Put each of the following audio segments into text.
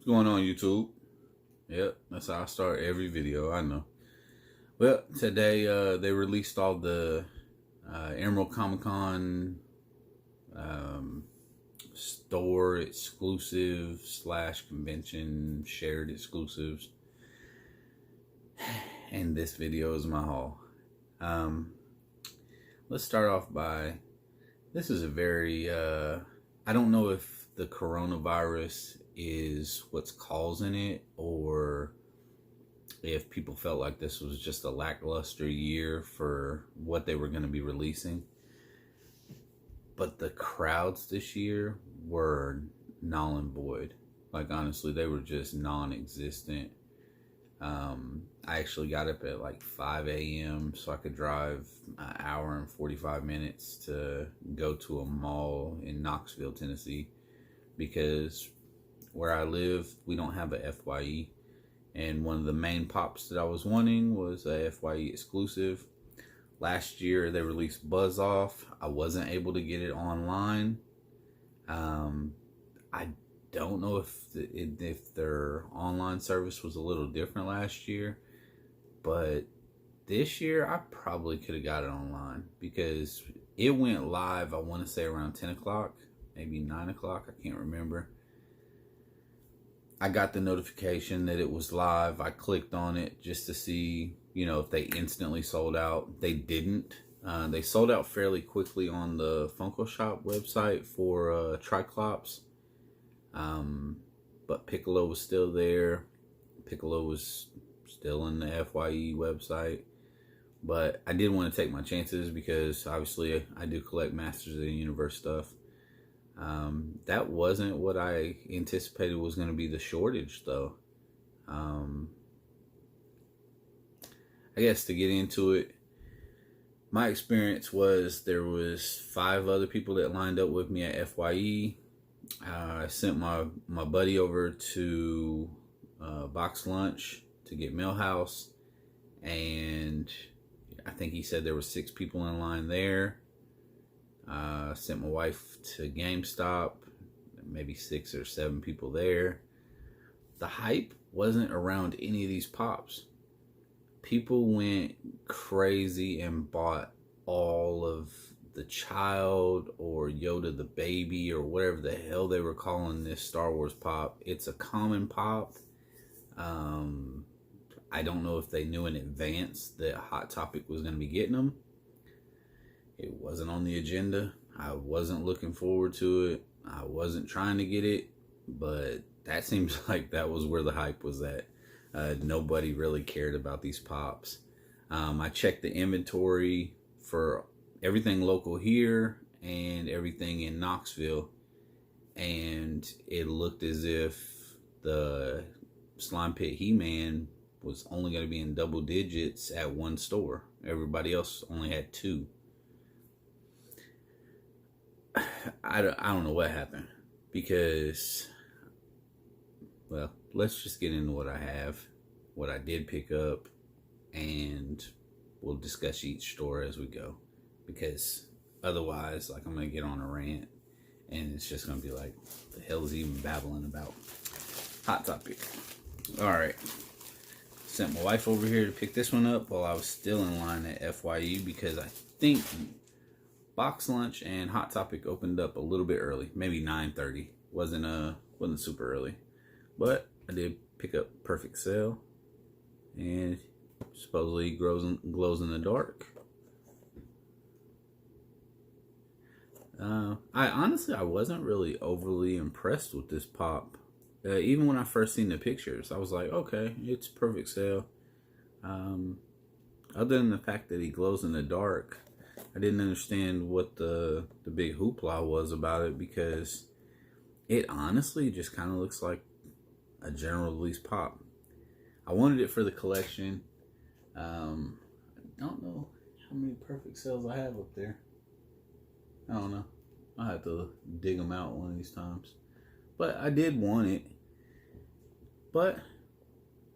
What's going on, YouTube? Yep, that's how I start every video, I know. Well, today they released all the Emerald Comic Con store exclusive / convention shared exclusives. And this video is my haul. Let's start off by, this is a very, I don't know if the coronavirus is what's causing it, or if people felt like this was just a lackluster year for what they were going to be releasing. But the crowds this year were null and void. Like, honestly, they were just non-existent. I actually got up at like 5 a.m. so I could drive an hour and 45 minutes to go to a mall in Knoxville, Tennessee, because where I live, we don't have a FYE. And one of the main pops that I was wanting was a FYE exclusive. Last year, they released Buzz Off. I wasn't able to get it online. I don't know if their online service was a little different last year, but this year I probably could have got it online, because it went live, I want to say around 10 o'clock, maybe 9 o'clock, I can't remember. I got the notification that it was live. I clicked on it just to see, if they instantly sold out. They didn't. They sold out fairly quickly on the Funko Shop website for Triclops. But Piccolo was still there. Piccolo was still in the FYE website. But I did want to take my chances, because obviously I do collect Masters of the Universe stuff. That wasn't what I anticipated was going to be the shortage, though. I guess to get into it, my experience was there was 5 other people that lined up with me at FYE. I sent my buddy over to Box Lunch to get Millhouse, and I think he said there were 6 people in line there. Sent my wife to GameStop, maybe 6 or 7 people there. The hype wasn't around any of these pops. People went crazy and bought all of the child or Yoda the baby or whatever the hell they were calling this Star Wars pop. It's a common pop. I don't know if they knew in advance that Hot Topic was going to be getting them. It wasn't on the agenda. I wasn't looking forward to it. I wasn't trying to get it, but that seems like that was where the hype was at. Nobody really cared about these pops. I checked the inventory for everything local here and everything in Knoxville, and it looked as if the Slime Pit He-Man was only going to be in double digits at one store. Everybody else only had 2. I don't know what happened, because, well, let's just get into what I have, what I did pick up, and we'll discuss each store as we go, because otherwise, like, I'm going to get on a rant, and it's just going to be like, the hell is he even babbling about? Hot Topic. Alright. Sent my wife over here to pick this one up while I was still in line at FYE, because I think Box Lunch and Hot Topic opened up a little bit early, maybe 9:30. Wasn't super early, but I did pick up Perfect Cell, and supposedly glows in the dark. I wasn't really overly impressed with this pop. Even when I first seen the pictures, I was like, okay, it's Perfect Cell. Other than the fact that he glows in the dark, I didn't understand what the big hoopla was about it, because it honestly just kind of looks like a general release pop. I wanted it for the collection. I don't know how many Perfect Cells I have up there. I don't know. I'll have to dig them out one of these times. But I did want it. But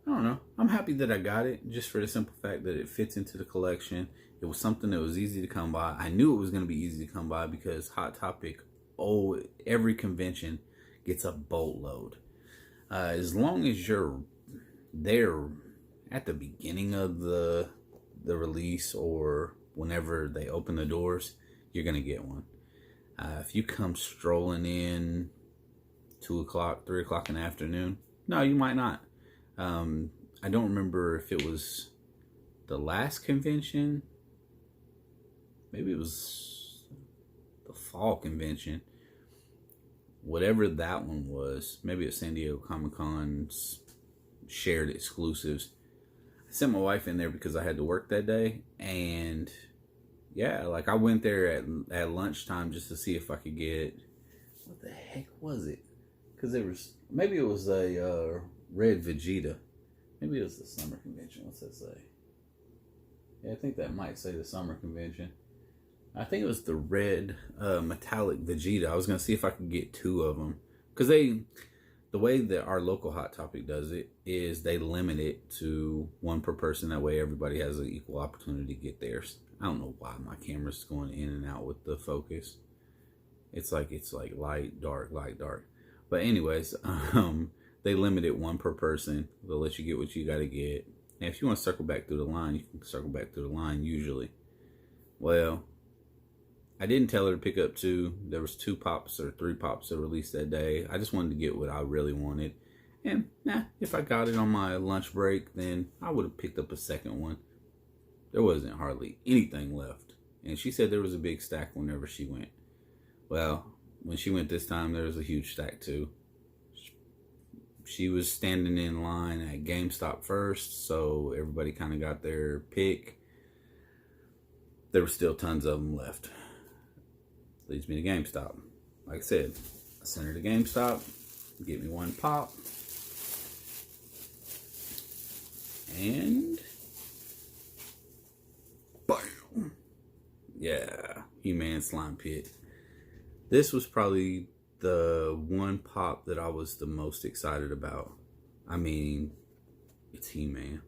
I don't know. I'm happy that I got it, just for the simple fact that it fits into the collection. It was something that was easy to come by. I knew it was going to be easy to come by, because Hot Topic, every convention gets a boatload. As long as you're there at the beginning of the release or whenever they open the doors, you're gonna get one. If you come strolling in 2 o'clock, 3 o'clock in the afternoon, no, you might not. I don't remember if it was the last convention. Maybe it was the fall convention. Whatever that one was, maybe it's San Diego Comic-Con's shared exclusives. I sent my wife in there because I had to work that day, and yeah, like I went there at lunchtime just to see if I could get, what the heck was it? Because maybe it was a red Vegeta. Maybe it was the summer convention. What's that say? Yeah, I think that might say the summer convention. I think it was the red metallic Vegeta. I was going to see if I could get 2 of them. Because the way that our local Hot Topic does it is they limit it to 1 per person. That way everybody has an equal opportunity to get theirs. I don't know why my camera's going in and out with the focus. It's like light, dark, light, dark. But anyways, they limit it 1 per person. They'll let you get what you got to get. And if you want to circle back through the line, you can circle back through the line usually. Well, I didn't tell her to pick up 2. There was 2 pops or 3 pops that released that day. I just wanted to get what I really wanted. And if I got it on my lunch break, then I would have picked up a second one. There wasn't hardly anything left. And she said there was a big stack whenever she went. Well, when she went this time, there was a huge stack too. She was standing in line at GameStop first, so everybody kind of got their pick. There were still tons of them left. Leads me to GameStop. Like I said, I sent her to GameStop, get me 1 pop, and bam! Yeah, He-Man Slime Pit. This was probably the 1 pop that I was the most excited about. I mean, it's He-Man.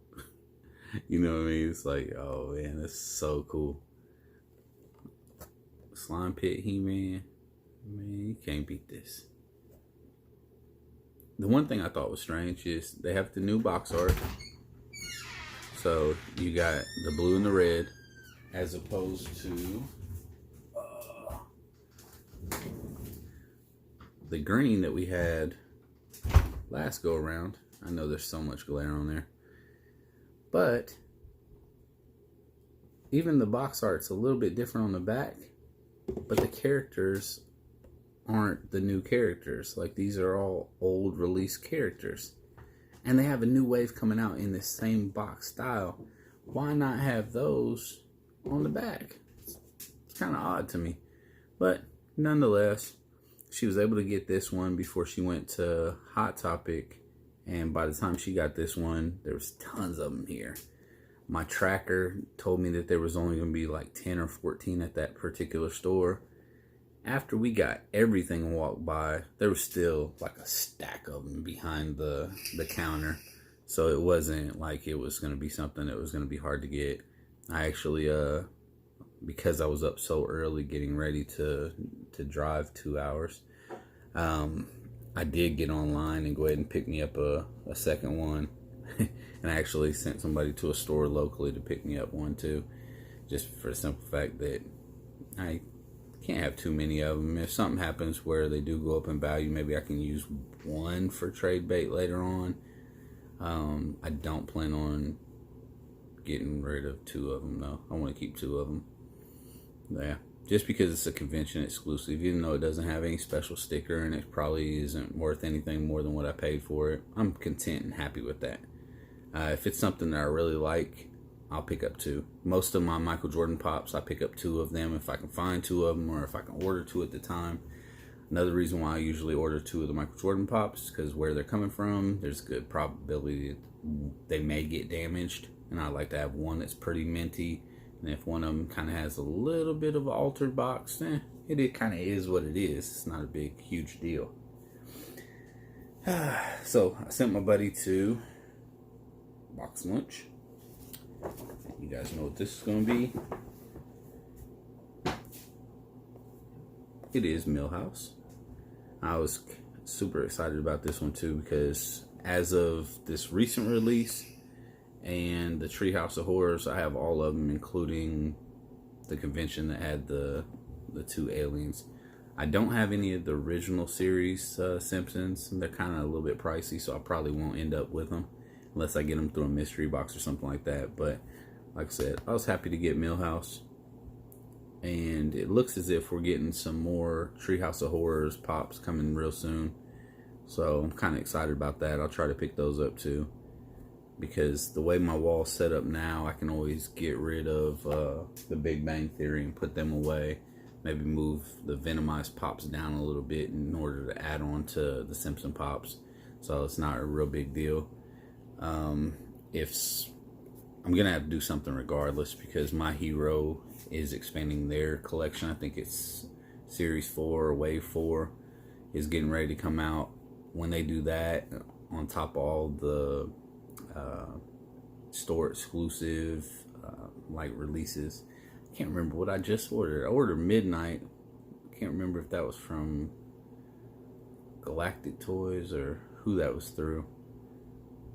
You know what I mean? It's like, oh man, that's so cool. Slime Pit He-Man. Man, you can't beat this. The one thing I thought was strange is they have the new box art. So you got the blue and the red as opposed to the green that we had last go around. I know there's so much glare on there. But even the box art's a little bit different on the back. But the characters aren't the new characters. Like, these are all old release characters. And they have a new wave coming out in the same box style. Why not have those on the back? It's kind of odd to me. But nonetheless, she was able to get this one before she went to Hot Topic. And by the time she got this one, there was tons of them here. My tracker told me that there was only going to be like 10 or 14 at that particular store. After we got everything and walked by, there was still like a stack of them behind the counter. So it wasn't like it was going to be something that was going to be hard to get. I actually, because I was up so early getting ready to drive 2 hours, I did get online and go ahead and pick me up a second one. And I actually sent somebody to a store locally to pick me up one too. Just for the simple fact that I can't have too many of them. If something happens where they do go up in value, maybe I can use one for trade bait later on. I don't plan on getting rid of 2 of them though. I want to keep 2 of them. Yeah. Just because it's a convention exclusive, even though it doesn't have any special sticker and it probably isn't worth anything more than what I paid for it, I'm content and happy with that. If it's something that I really like, I'll pick up 2. Most of my Michael Jordan pops, I pick up 2 of them if I can find 2 of them or if I can order 2 at the time. Another reason why I usually order 2 of the Michael Jordan pops, because where they're coming from, there's a good probability that they may get damaged. And I like to have one that's pretty minty. And if one of them kind of has a little bit of an altered box, it kind of is what it is. It's not a big, huge deal. So I sent my buddy to Box Lunch. You guys know what this is going to be. It is Millhouse. I was super excited about this one too, because as of this recent release and the Treehouse of Horrors, I have all of them, including the convention that had the two aliens. I don't have any of the original series Simpsons. They're kind of a little bit pricey, so I probably won't end up with them unless I get them through a mystery box or something like that. But like I said, I was happy to get Millhouse, and it looks as if we're getting some more Treehouse of Horrors pops coming real soon. So I'm kind of excited about that. I'll try to pick those up too, because the way my wall's set up now, I can always get rid of the Big Bang Theory and put them away. Maybe move the Venomized pops down a little bit in order to add on to the Simpson pops. So it's not a real big deal. If I'm gonna have to do something regardless, because My Hero is expanding their collection. I think it's Series 4 or Wave 4 is getting ready to come out. When they do that, on top of all the store exclusive like releases, I can't remember what I just ordered. I ordered Midnight. I can't remember if that was from Galactic Toys or who that was through.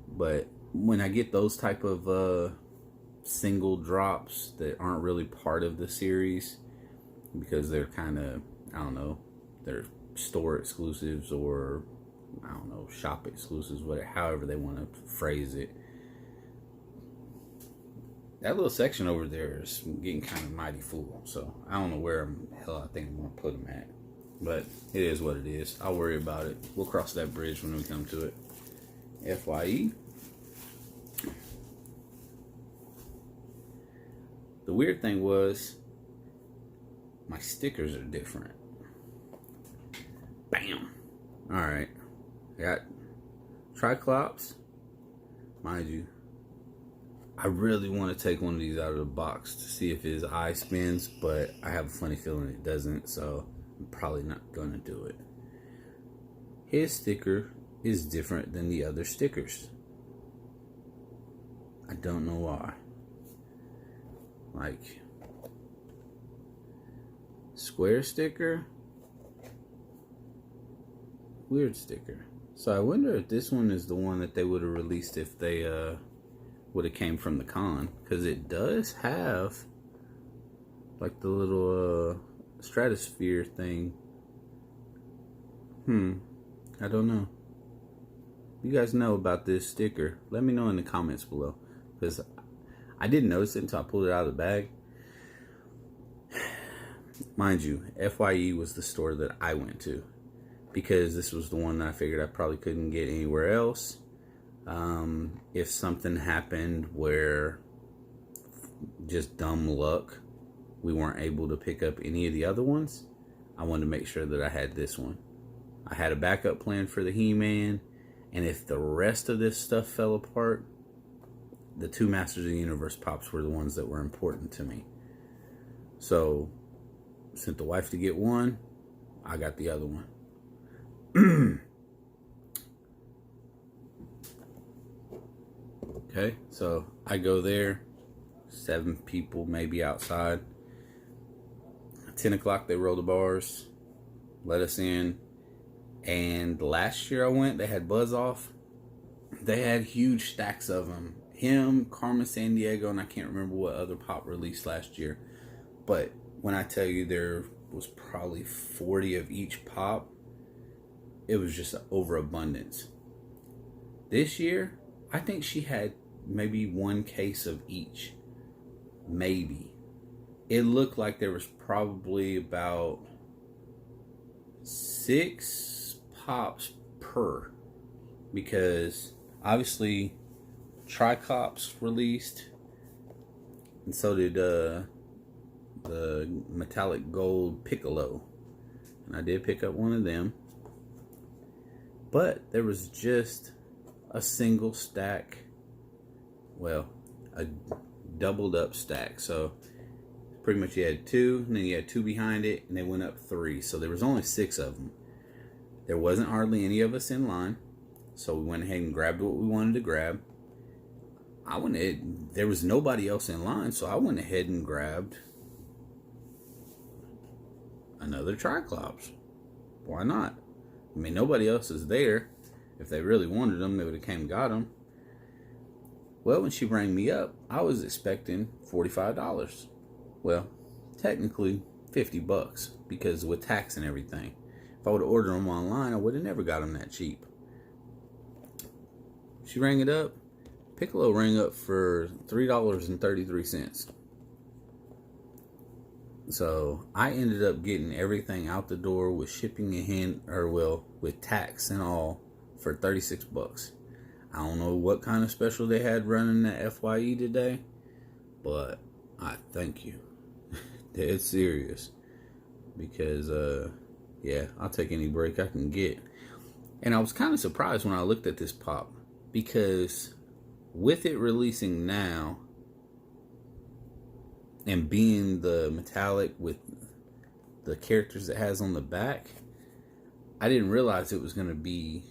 But when I get those type of single drops that aren't really part of the series, because they're kind of, I don't know, they're store exclusives or, I don't know, shop exclusives, whatever, however they want to phrase it. That little section over there is getting kind of mighty full, so I don't know where the hell I think I'm going to put them at. But it is what it is. I'll worry about it. We'll cross that bridge when we come to it. FYE. The weird thing was, my stickers are different. Bam! Alright. I got Triclops. Mind you, I really want to take one of these out of the box to see if his eye spins, but I have a funny feeling it doesn't, so I'm probably not going to do it. His sticker is different than the other stickers. I don't know why. Like, square sticker, weird sticker. So I wonder if this one is the one that they would have released if they would have came from the con, because it does have like the little stratosphere thing. I don't know. You guys know about this sticker? Let me know in the comments below, because I didn't notice it until I pulled it out of the bag. Mind you, FYE was the store that I went to, because this was the one that I figured I probably couldn't get anywhere else. If something happened where, just dumb luck, we weren't able to pick up any of the other ones, I wanted to make sure that I had this one. I had a backup plan for the He-Man, and if the rest of this stuff fell apart, the two Masters of the Universe pops were the ones that were important to me. So, sent the wife to get one, I got the other one. Okay, so I go there, 7 people maybe outside. 10 o'clock they roll the bars, let us in. And last year I went, they had Buzz Off. They had huge stacks of them. Him, Carmen Sandiego, and I can't remember what other pop released last year. But when I tell you there was probably 40 of each pop, it was just an overabundance. This year, I think she had maybe 1 case of each. Maybe. It looked like there was probably about 6 pops per. Because obviously Triclops released, and so did the metallic gold Piccolo, and I did pick up one of them. But there was just a single stack, well, a doubled up stack. So pretty much you had 2, and then you had 2 behind it, and they went up 3. So there was only 6 of them. There wasn't hardly any of us in line, so we went ahead and grabbed what we wanted to grab. There was nobody else in line, so I went ahead and grabbed another Triclops. Why not? I mean, nobody else is there. If they really wanted them, they would have came and got them. Well, when she rang me up, I was expecting $45. Well, technically $50 because with tax and everything. If I would have ordered them online, I would have never got them that cheap. She rang it up. Piccolo rang up for $3.33. So I ended up getting everything out the door with shipping and with tax and all for $36. I don't know what kind of special they had running at FYE today, but I thank you. Dead serious. Because yeah, I'll take any break I can get. And I was kind of surprised when I looked at this pop, because with it releasing now and being the metallic with the characters it has on the back, I didn't realize it was going to be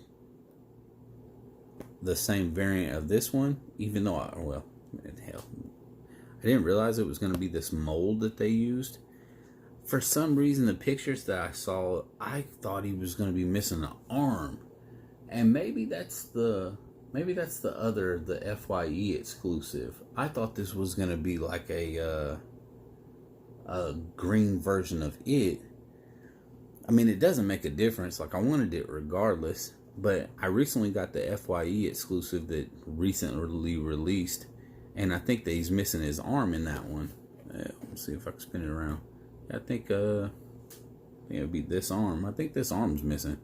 the same variant of this one, even though I didn't realize it was going to be this mold that they used. For some reason, the pictures that I saw, I thought he was going to be missing an arm. And maybe that's the FYE exclusive. I thought this was going to be like a green version of it. I mean, it doesn't make a difference. Like, I wanted it regardless. But I recently got the FYE exclusive that recently released. And I think that he's missing his arm in that one. Let's see if I can spin it around. I think it would be this arm. I think this arm's missing.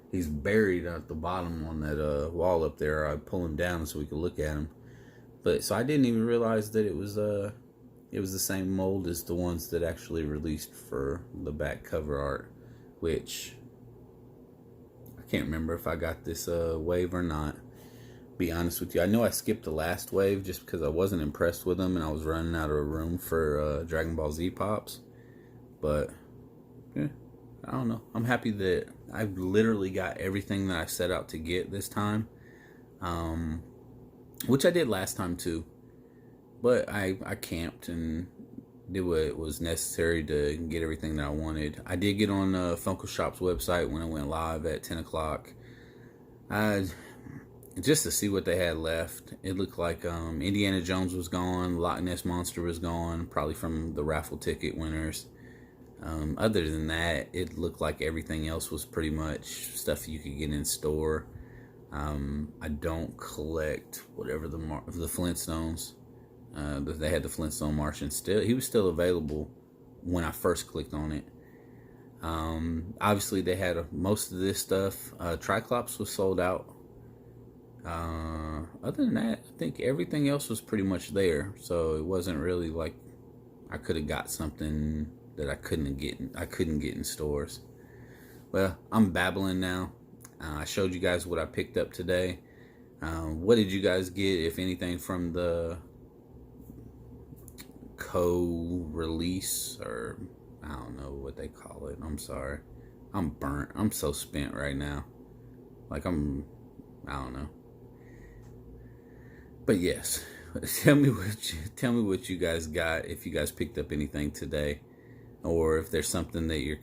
He's buried at the bottom on that wall up there. I pull him down so we could look at him. But so I didn't even realize that it was the same mold as the ones that actually released for the back cover art, which I can't remember if I got this wave or not. Be honest with you, I know I skipped the last wave just because I wasn't impressed with them and I was running out of room for Dragon Ball Z pops. But yeah, I don't know. I'm happy that I've literally got everything that I set out to get this time, which I did last time too. But I camped and did what was necessary to get everything that I wanted. I did get on Funko Shop's website when it went live at 10 o'clock. Just to see what they had left. It looked like Indiana Jones was gone, Loch Ness Monster was gone, probably from the raffle ticket winners. Other than that, it looked like everything else was pretty much stuff you could get in store. I don't collect whatever the Flintstones. They had the Flintstone Martian still. He was still available when I first clicked on it. Obviously, they had most of this stuff. Triclops was sold out. Other than that, I think everything else was pretty much there. So it wasn't really like I could have got something that I couldn't get in stores. Well, I'm babbling now. I showed you guys what I picked up today. What did you guys get, if anything, from the co-release, or I don't know what they call it. I'm sorry. I'm burnt. I'm so spent right now. Like I don't know. But yes, tell me what you guys got, if you guys picked up anything today, or if there's something that you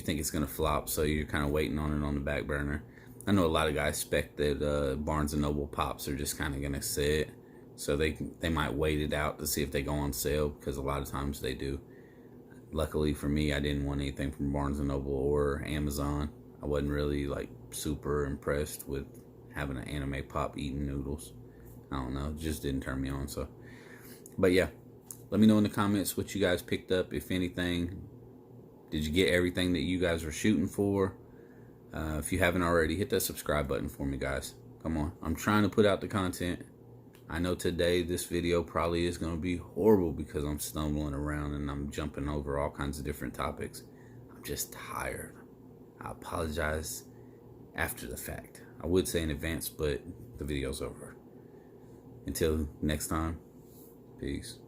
think it's gonna flop, so you're kind of waiting on it on the back burner. I know a lot of guys expect that Barnes and Noble pops are just kind of gonna sit, so they might wait it out to see if they go on sale, because a lot of times they do. Luckily for me, I didn't want anything from Barnes and Noble or Amazon. I wasn't really like super impressed with having an anime pop eating noodles. I don't know, it just didn't turn me on. So, but yeah, let me know in the comments what you guys picked up, if anything. Did you get everything that you guys were shooting for? If you haven't already, hit that subscribe button for me, guys. Come on, I'm trying to put out the content. I know today this video probably is going to be horrible because I'm stumbling around and I'm jumping over all kinds of different topics. I'm just tired. I apologize after the fact. I would say in advance, but the video's over. Until next time, peace.